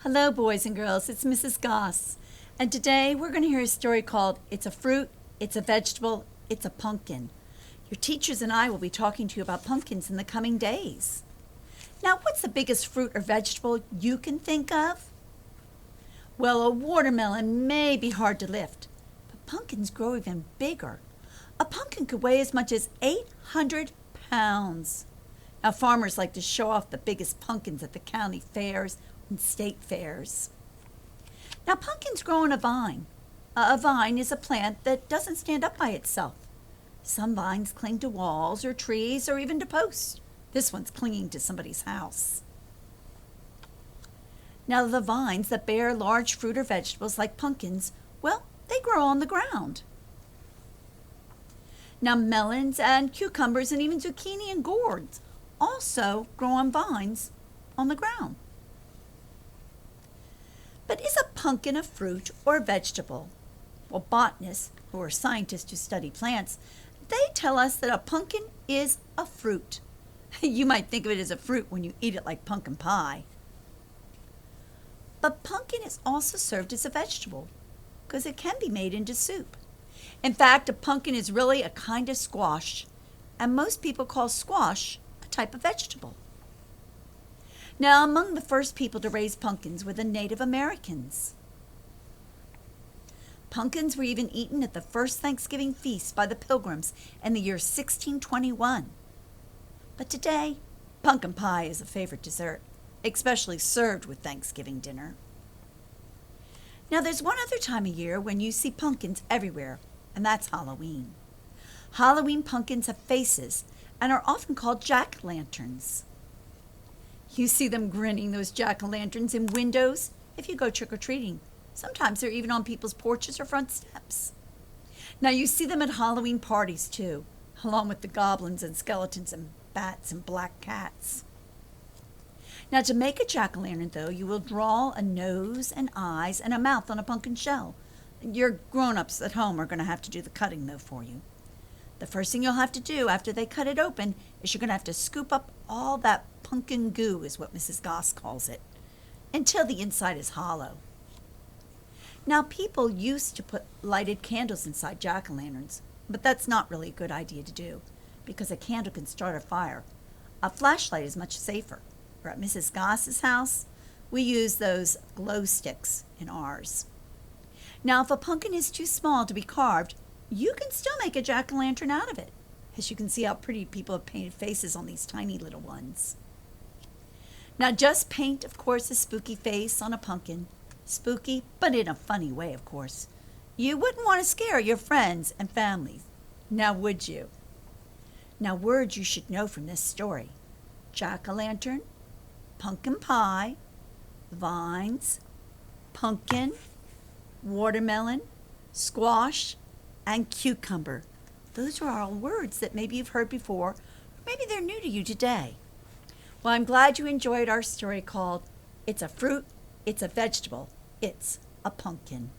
Hello, boys and girls. It's Mrs. Goss. And today we're going to hear a story called It's a Fruit, It's a Vegetable, It's a Pumpkin. Your teachers and I will be talking to you about pumpkins in the coming days. Now, what's the biggest fruit or vegetable you can think of? Well, a watermelon may be hard to lift, but pumpkins grow even bigger. A pumpkin could weigh as much as 800 pounds. Now, farmers like to show off the biggest pumpkins at the county fairs and state fairs. Now, pumpkins grow on a vine. A vine is a plant that doesn't stand up by itself. Some vines cling to walls or trees or even to posts. This one's clinging to somebody's house. Now, the vines that bear large fruit or vegetables like pumpkins, well, they grow on the ground. Now, melons and cucumbers and even zucchini and gourds also grow on vines on the ground. But is a pumpkin a fruit or a vegetable? Well, botanists, who are scientists who study plants, they tell us that a pumpkin is a fruit. You might think of it as a fruit when you eat it like pumpkin pie. But pumpkin is also served as a vegetable because it can be made into soup. In fact, a pumpkin is really a kind of squash, and most people call squash a type of vegetable. Now, among the first people to raise pumpkins were the Native Americans. Pumpkins were even eaten at the first Thanksgiving feast by the Pilgrims in the year 1621. But today, pumpkin pie is a favorite dessert, especially served with Thanksgiving dinner. Now, there's one other time of year when you see pumpkins everywhere, and that's Halloween. Halloween pumpkins have faces and are often called jack-o'-lanterns. You see them grinning, those jack-o'-lanterns, in windows if you go trick-or-treating. Sometimes they're even on people's porches or front steps. Now, you see them at Halloween parties, too, along with the goblins and skeletons and bats and black cats. Now, to make a jack-o'-lantern, though, you will draw a nose and eyes and a mouth on a pumpkin shell. Your grown-ups at home are going to have to do the cutting, though, for you. The first thing you'll have to do after they cut it open is you're going to have to scoop up all that pumpkin goo, is what Mrs. Goss calls it, until the inside is hollow. Now, people used to put lighted candles inside jack-o'-lanterns, but that's not really a good idea to do because a candle can start a fire. A flashlight is much safer. Or at Mrs. Goss's house, we use those glow sticks in ours. Now, if a pumpkin is too small to be carved, you can still make a jack-o'-lantern out of it. As you can see how pretty people have painted faces on these tiny little ones. Now, just paint, of course, a spooky face on a pumpkin. Spooky, but in a funny way, of course. You wouldn't want to scare your friends and families. Now, would you? Now, words you should know from this story. Jack-o'-lantern, pumpkin pie, vines, pumpkin, watermelon, squash, and cucumber. Those are all words that maybe you've heard before, or maybe they're new to you today. Well, I'm glad you enjoyed our story called It's a Fruit, It's a Vegetable, It's a Pumpkin.